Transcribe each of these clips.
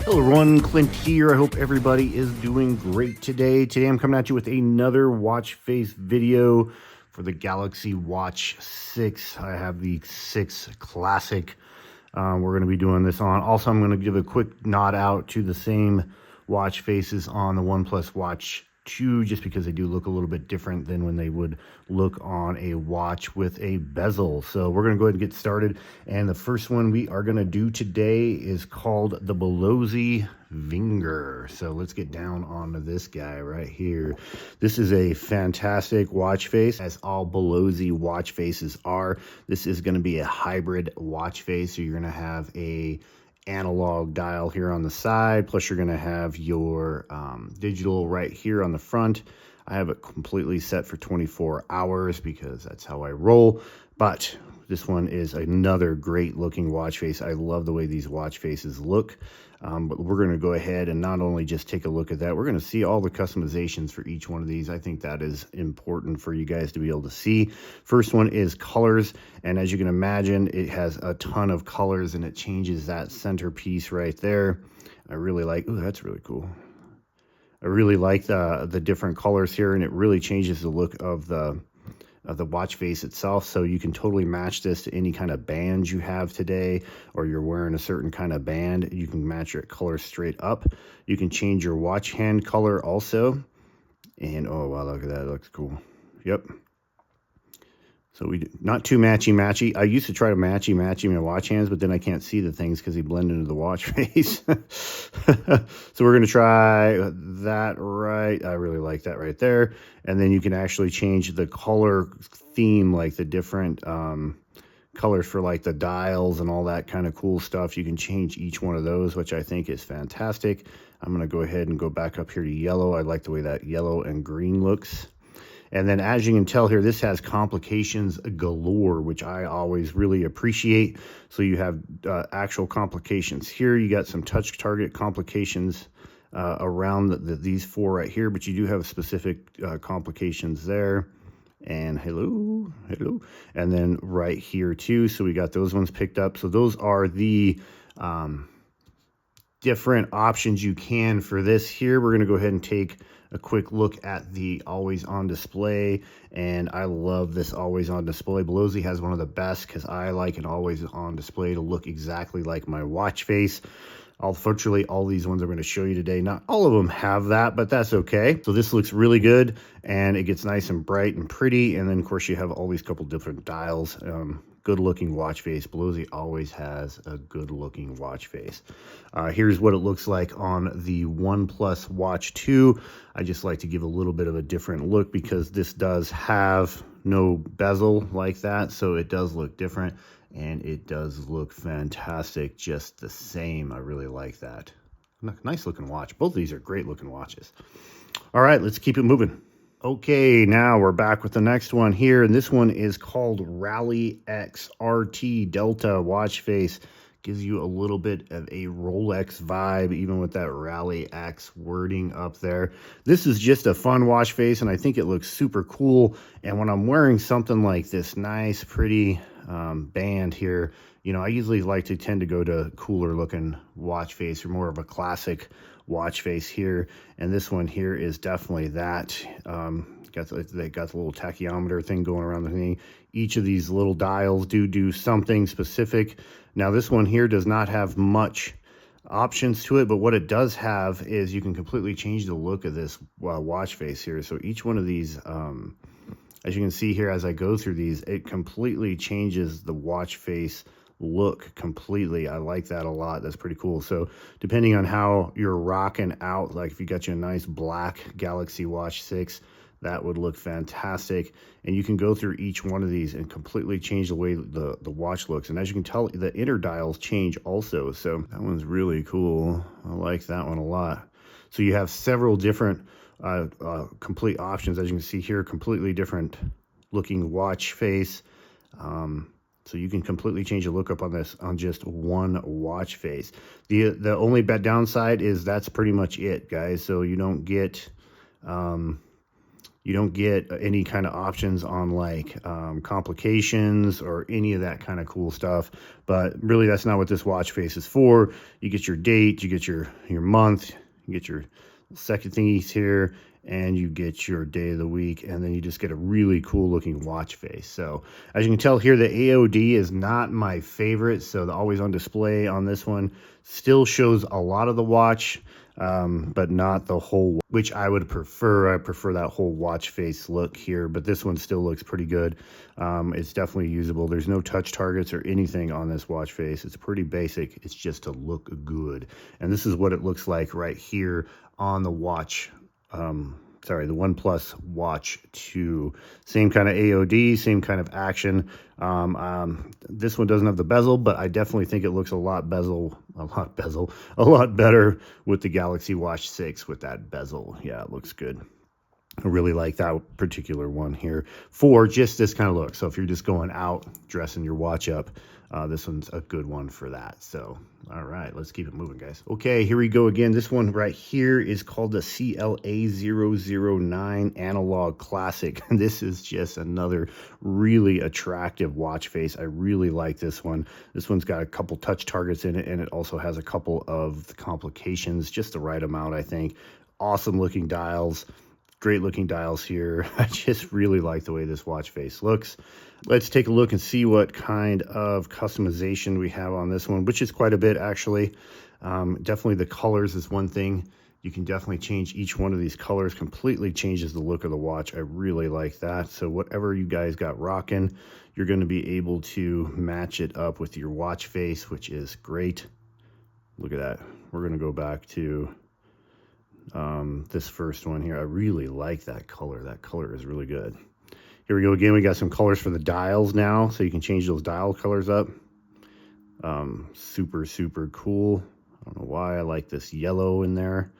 Hello everyone, Clint here. I hope everybody is doing great today. Today I'm coming at you with another watch face video for the Galaxy Watch 6. I have the 6 Classic. We're going to be doing this on. Also, I'm going to give a quick nod out to the same watch faces on the OnePlus Watch 2, just because they do look a little bit different than when they would look on a watch with a bezel. So we're going to go ahead and get started. And the first one we are going to do today is called the Ballozi Vinger. So let's get down onto this guy right here. This is a fantastic watch face, as all Ballozi watch faces are. This is going to be a hybrid watch face. So you're going to have a analog dial here on the side, plus you're going to have your digital right here on the front. I have it completely set for 24 hours because that's how I roll, but this one is another great looking watch face. I love the way these watch faces look. But we're going to go ahead and not only just take a look at that, we're going to see all the customizations for each one of these. I think that is important for you guys to be able to see. First one is colors, and as you can imagine, it has a ton of colors, and it changes that centerpiece right there. I really like, ooh, that's really cool. I really like the different colors here, and it really changes the look of the watch face itself. So you can totally match this to any kind of band you have today, or you're wearing a certain kind of band. You can match your color straight up. You can change your watch hand color also. And oh wow, look at that, it looks cool. Yep. So we not too matchy. I used to try to matchy my watch hands, but then I can't see the things because they blend into the watch face. So we're going to try that right. I really like that right there. And then you can actually change the color theme, like the different colors for like the dials and all that kind of cool stuff. You can change each one of those, which I think is fantastic. I'm going to go ahead and go back up here to yellow. I like the way that yellow and green looks. And then as you can tell here, this has complications galore, which I always really appreciate. So you have actual complications here. You got some touch target complications around these four right here, but you do have specific complications there. And hello. And then right here too. So we got those ones picked up. So those are the different options you can for this here. We're going to go ahead and take a quick look at the always on display, and I love this always on display. Ballozi has one of the best, because I like an always on display to look exactly like my watch face. Unfortunately, all these ones I'm going to show you today, not all of them have that, but that's okay. So this looks really good, and it gets nice and bright and pretty. And then of course you have all these couple different dials. Good looking watch face. Ballozi always has a good looking watch face. Here's what it looks like on the OnePlus Watch 2. I just like to give a little bit of a different look because this does have no bezel like that, so it does look different, and it does look fantastic just the same. I really like that. Nice looking watch. Both of these are great looking watches. All right, let's keep it moving. Okay, now we're back with the next one here, and this one is called Rally X RT Delta watch face. Gives you a little bit of a Rolex vibe, even with that Rally X wording up there. This is just a fun watch face, and I think it looks super cool. And when I'm wearing something like this nice, pretty band here, you know, I usually like to tend to go to cooler looking watch face, or more of a classic watch face here. And this one here is definitely that. They got the little tachyometer thing going around the thing. Each of these little dials do something specific. Now this one here does not have much options to it, but what it does have is you can completely change the look of this watch face here. So each one of these, as you can see here, as I go through these, it completely changes the watch face look completely. I like that a lot. That's pretty cool. So depending on how you're rocking out, like if you got your nice black Galaxy Watch 6, that would look fantastic. And you can go through each one of these and completely change the way the watch looks. And as you can tell, the inner dials change also. So that one's really cool. I like that one a lot. So you have several different complete options. As you can see here, completely different looking watch face. So you can completely change the look up on this on just one watch face. The only downside is that's pretty much it, guys. So you don't get You don't get any kind of options on like complications or any of that kind of cool stuff. But really, that's not what this watch face is for. You get your date, you get your month, you get your second thingies here, and you get your day of the week, and then you just get a really cool looking watch face. So as you can tell here, the AOD is not my favorite. So the always on display on this one still shows a lot of the watch, but not the whole, which I would prefer. I prefer that whole watch face look here, but this one still looks pretty good. It's definitely usable. There's no touch targets or anything on this watch face. It's pretty basic. It's just to look good. And this is what it looks like right here on the watch. The OnePlus Watch 2. Same kind of AOD, same kind of action. This one doesn't have the bezel, but I definitely think it looks a lot better with the Galaxy Watch 6 with that bezel. Yeah, it looks good. I really like that particular one here for just this kind of look. So if you're just going out, dressing your watch up, this one's a good one for that. So, all right, let's keep it moving, guys. Okay, here we go again. This one right here is called the CLA009 Analog Classic. This is just another really attractive watch face. I really like this one. This one's got a couple touch targets in it, and it also has a couple of complications, just the right amount, I think. Awesome looking dials. Great looking dials here. I just really like the way this watch face looks. Let's take a look and see what kind of customization we have on this one, which is quite a bit actually. Definitely the colors is one thing. You can definitely change each one of these colors, completely changes the look of the watch. I really like that. So whatever you guys got rocking, you're going to be able to match it up with your watch face, which is great. Look at that. We're going to go back to this first one here. I really like that color. That color is really good. Here we go again. We got some colors for the dials now, so you can change those dial colors up. Super cool. I don't know why I like this yellow in there.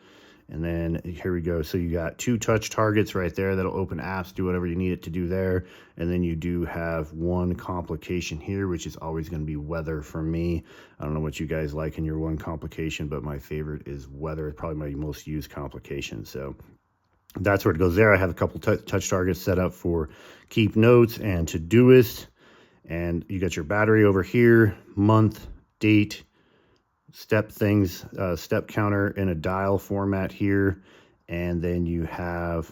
And then here we go. So you got two touch targets right there that'll open apps, do whatever you need it to do there. And then you do have one complication here, which is always going to be weather for me. I don't know what you guys like in your one complication, but my favorite is weather. It's probably my most used complication. So that's where it goes there. I have a couple touch targets set up for keep notes and Todoist. And you got your battery over here, month, date, step things, step counter in a dial format here, and then you have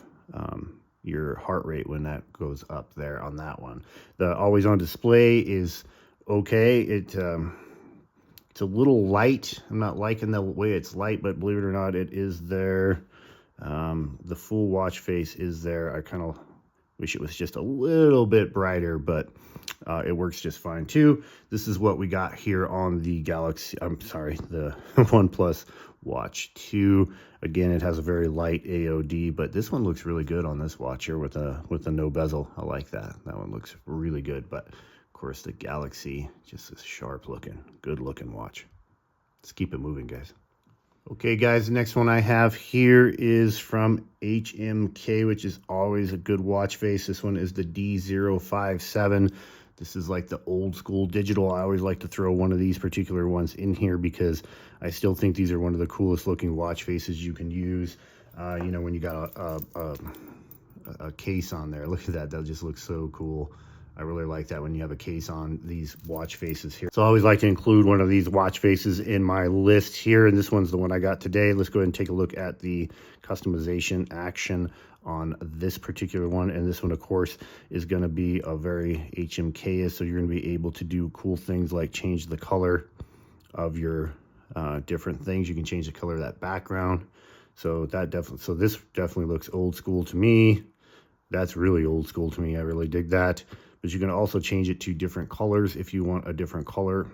your heart rate when that goes up there on that one. The always on display is okay. It's a little light. I'm not liking the way it's light, but believe it or not, it is there. The full watch face is there. I kind of wish it was just a little bit brighter, but it works just fine too. This is what we got here on the the OnePlus Watch 2. Again, it has a very light AOD, but this one looks really good on this watch here with a no bezel. I like that. That one looks really good, but of course the Galaxy just is sharp looking, good looking watch. Let's keep it moving, guys. Okay, guys, the next one I have here is from HMK, which is always a good watch face. This one is the D057. This is like the old school digital. I always like to throw one of these particular ones in here because I still think these are one of the coolest looking watch faces you can use. You know, when you got a case on there. Look at that. That just looks so cool. I really like that when you have a case on these watch faces here. So I always like to include one of these watch faces in my list here, and this one's the one I got today. Let's go ahead and take a look at the customization action on this particular one. And this one, of course, is going to be a very HMK-ish, so you're going to be able to do cool things like change the color of your different things. You can change the color of that background. So this definitely looks old school to me. That's really old school to me. I really dig that. But you can also change it to different colors if you want a different color.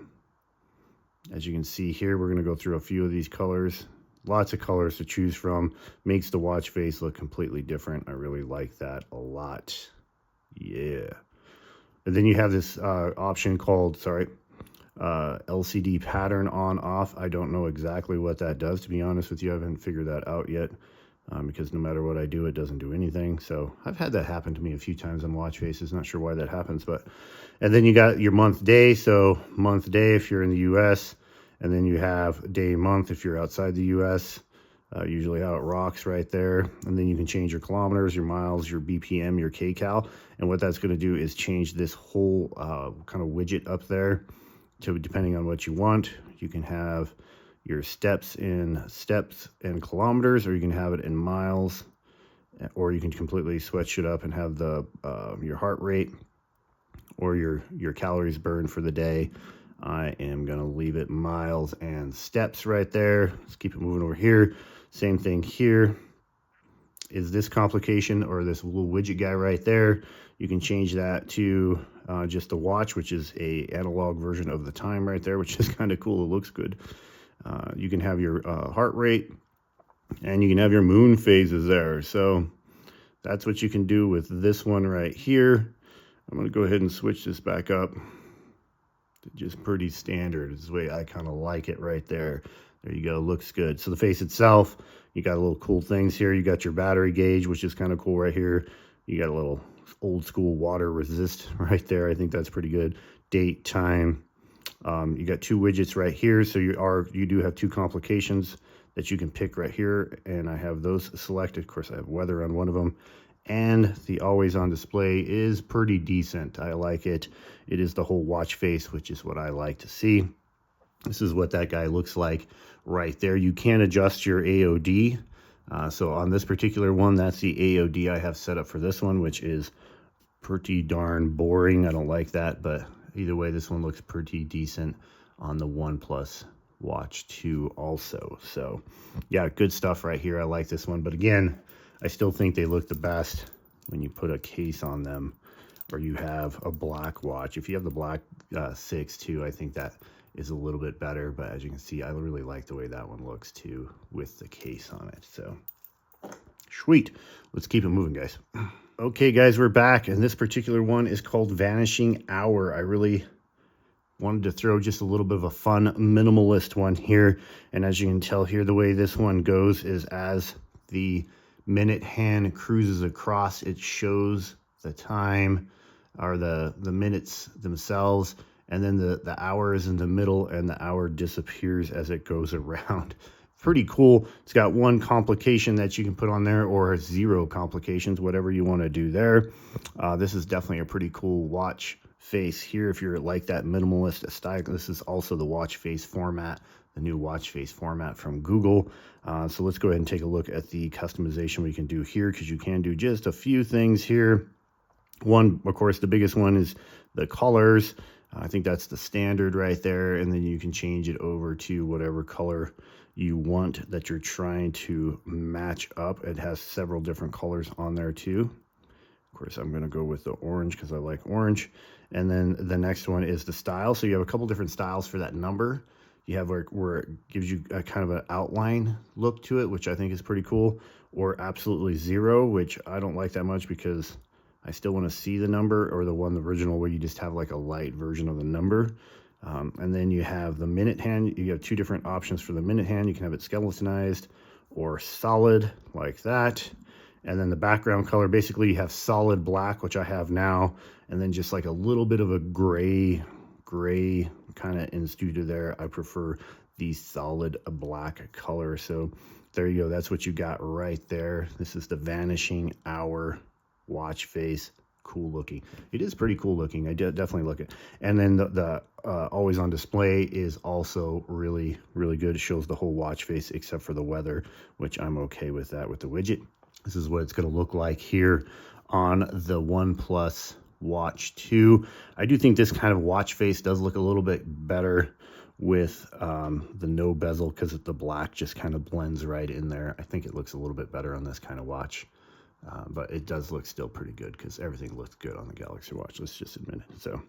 As you can see here, we're going to go through a few of these colors. Lots of colors to choose from. Makes the watch face look completely different. I really like that a lot. Yeah. And then you have this option called, LCD pattern on off. I don't know exactly what that does, to be honest with you. I haven't figured that out yet. Because no matter what I do, it doesn't do anything. So I've had that happen to me a few times on watch faces. Not sure why that happens, and then you got your month day. So month day if you're in the US, and then you have day month if you're outside the US. usually how it rocks right there. And then you can change your kilometers, your miles, your BPM, your kcal. And what that's going to do is change this whole kind of widget up there to, depending on what you want. You can have your steps in steps and kilometers, or you can have it in miles, or you can completely switch it up and have the your heart rate or your calories burned for the day. I am going to leave it miles and steps right there. Let's keep it moving over here. Same thing here. Is this complication or this little widget guy right there? You can change that to just a watch, which is a analog version of the time right there, which is kind of cool. It looks good. You can have your heart rate, and you can have your moon phases there. So that's what you can do with this one right here. I'm going to go ahead and switch this back up to just pretty standard. This is the way I kind of like it right there. There you go. Looks good. So the face itself, you got a little cool things here. You got your battery gauge, which is kind of cool right here. You got a little old school water resist right there. I think that's pretty good. Date, time. You got two widgets right here. So you do have two complications that you can pick right here. And I have those selected. Of course, I have weather on one of them. And the always on display is pretty decent. I like it. It is the whole watch face, which is what I like to see. This is what that guy looks like right there. You can adjust your AOD. So on this particular one, that's the AOD I have set up for this one, which is pretty darn boring. I don't like that, but either way, this one looks pretty decent on the OnePlus Watch 2 also. So yeah, good stuff right here. I like this one, but again, I still think they look the best when you put a case on them, or you have a black watch. If you have the black 6 too, I think that is a little bit better. But as you can see, I really like the way that one looks too with the case on it. So sweet. Let's keep it moving, guys. Okay, guys, we're back. And this particular one is called Vanishing Hour. I really wanted to throw just a little bit of a fun minimalist one here. And as you can tell here, the way this one goes is as the minute hand cruises across, it shows the time or the minutes themselves, and then the hour is in the middle and the hour disappears as it goes around. Pretty cool. It's got one complication that you can put on there, or 0 complications, whatever you want to do there. This is definitely a pretty cool watch face here if you're like that minimalist style. This is also the watch face format, the new watch face format from Google. So let's go ahead and take a look at the customization we can do here, because you can do just a few things here. One, of course, the biggest one is the colors. I think that's the standard right there, and then you can change it over to whatever color you want that you're trying to match up. It has several different colors on there too. Of course, I'm going to go with the orange because I like orange. And then the next one is the style. So you have a couple different styles for that number. You have where it gives you a kind of an outline look to it, which I think is pretty cool, or absolutely 0, which I don't like that much because I still want to see the number, or the original where you just have like a light version of the number. And then you have the minute hand. You have 2 different options for the minute hand. You can have it skeletonized or solid like that. And then the background color, basically you have solid black, which I have now, and then just like a little bit of a gray kind of in studio there. I prefer the solid black color. So there you go. That's what you got right there. This is the Vanishing Hour watch face. Cool looking. It is pretty cool looking. I definitely look it. And then the always on display is also really good. It shows the whole watch face except for the weather, which I'm okay with that with the widget. This is what it's going to look like here on the OnePlus Watch 2. I do think this kind of watch face does look a little bit better with the no bezel, because the black just kind of blends right in there. I think it looks a little bit better on this kind of watch. But it does look still pretty good because everything looks good on the Galaxy Watch. Let's just admit it. So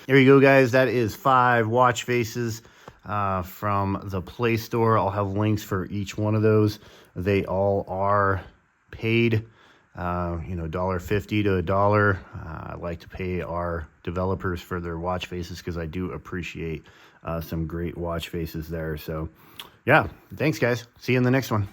there you go, guys. That is 5 watch faces from the Play Store. I'll have links for each one of those. They all are paid, $1.50 to $1. I like to pay our developers for their watch faces because I do appreciate some great watch faces there. So yeah, thanks, guys. See you in the next one.